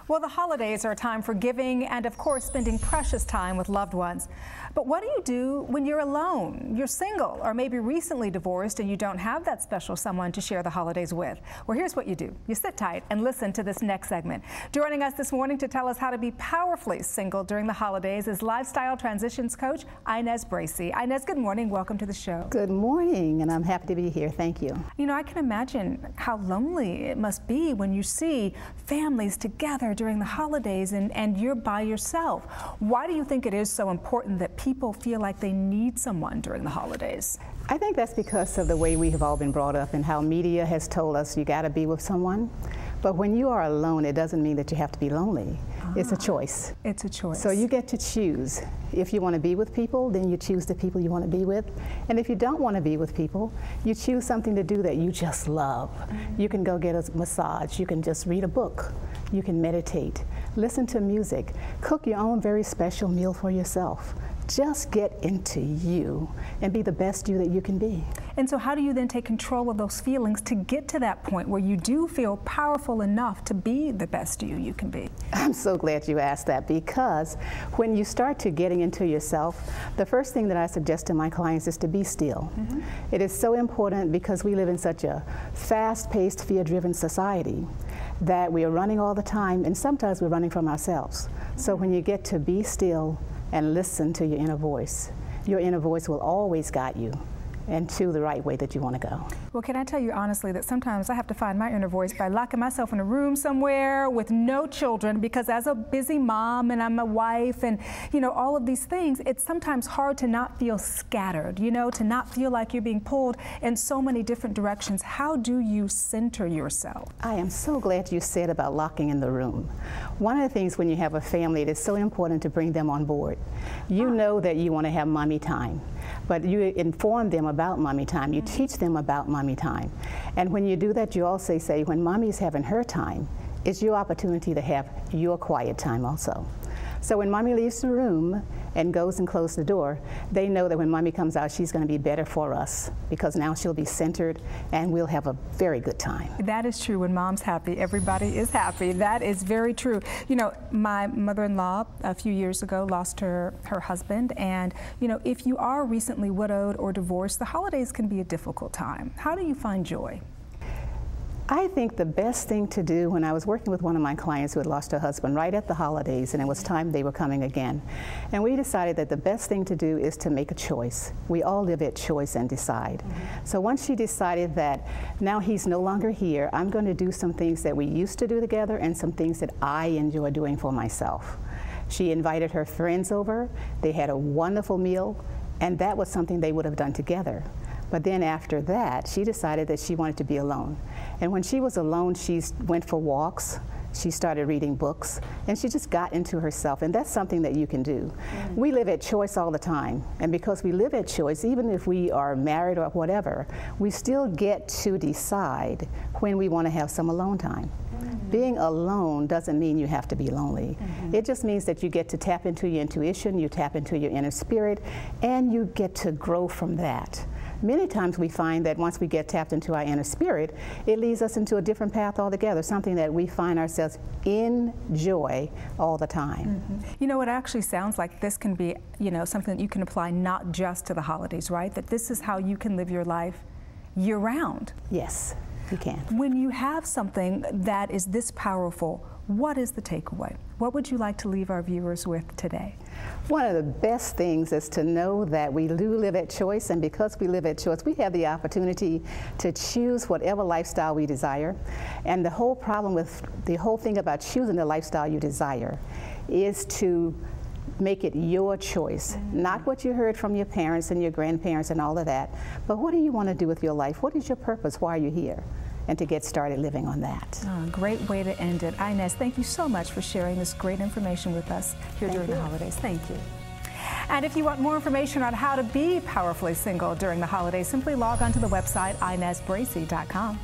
Well, the holidays are a time for giving and, of course, spending precious time with loved ones. But what do you do when you're alone, you're single, or maybe recently divorced and you don't have that special someone to share the holidays with? Well, here's what you do. You sit tight and listen to this next segment. Joining us this morning to tell us how to be powerfully single during the holidays is lifestyle transitions coach Inez Bracy. Inez, good morning. Welcome to the show. Good morning, and I'm happy to be here. Thank you. You know, I can imagine how lonely it must be when you see families together during the holidays and you're by yourself. Why do you think it is so important that people feel like they need someone during the holidays? I think that's because of the way we have all been brought up and how media has told us you got to be with someone. But when you are alone, it doesn't mean that you have to be lonely. It's a choice. It's a choice. So you get to choose. If you want to be with people, then you choose the people you want to be with. And if you don't want to be with people, you choose something to do that you just love. You can go get a massage. You can just read a book. You can meditate, listen to music, cook your own very special meal for yourself. Just get into you and be the best you that you can be. And so how do you then take control of those feelings to get to that point where you do feel powerful enough to be the best you can be? I'm so glad you asked that, because when you start to getting into yourself, the first thing that I suggest to my clients is to be still. It is so important because we live in such a fast-paced, fear-driven society that we are running all the time, and sometimes we're running from ourselves. So when you get to be still and listen to your inner voice will always guide you and to the right way that you want to go. Well, can I tell you honestly that sometimes I have to find my inner voice by locking myself in a room somewhere with no children, because as a busy mom and I'm a wife and, you know, all of these things, it's sometimes hard to not feel scattered, you know, to not feel like you're being pulled in so many different directions. How do you center yourself? I am so glad you said about locking in the room. One of the things when you have a family, it is so important to bring them on board. You know that you want to have mommy time, but you inform them about mommy time. You teach them about mommy time. And when you do that, you also say, when mommy's having her time, it's your opportunity to have your quiet time also. So when mommy leaves the room and goes and closes the door, they know that when mommy comes out, she's going to be better for us, because now she'll be centered and we'll have a very good time. That is true. When mom's happy, everybody is happy. That is very true. You know, my mother-in-law a few years ago lost her husband, and you know, if you are recently widowed or divorced, the holidays can be a difficult time. How do you find joy? I think the best thing to do, when I was working with one of my clients who had lost her husband right at the holidays, and it was time they were coming again, and we decided that the best thing to do is to make a choice. We all live at choice and decide. So once she decided that now he's no longer here, I'm going to do some things that we used to do together and some things that I enjoy doing for myself. She invited her friends over. They had a wonderful meal, and that was something they would have done together. But then after that, she decided that she wanted to be alone. And when she was alone, she went for walks, she started reading books, and she just got into herself. And that's something that you can do. We live at choice all the time. And because we live at choice, even if we are married or whatever, we still get to decide when we want to have some alone time. Being alone doesn't mean you have to be lonely. It just means that you get to tap into your intuition, you tap into your inner spirit, and you get to grow from that. Many times we find that once we get tapped into our inner spirit, it leads us into a different path altogether, something that we find ourselves in joy all the time. You know, it actually sounds like this can be, you know, something that you can apply not just to the holidays, right? That this is how you can live your life year-round. Yes, you can. When you have something that is this powerful, what is the takeaway? What would you like to leave our viewers with today? One of the best things is to know that we do live at choice, and because we live at choice, we have the opportunity to choose whatever lifestyle we desire. And the whole problem with the whole thing about choosing the lifestyle you desire is to make it your choice, not what you heard from your parents and your grandparents and all of that, but what do you want to do with your life? What is your purpose? Why are you here? And to get started living on that. Great way to end it. Inez, thank you so much for sharing this great information with us here during the holidays. Thank you. And if you want more information on how to be powerfully single during the holidays, simply log on to the website InezBracy.com.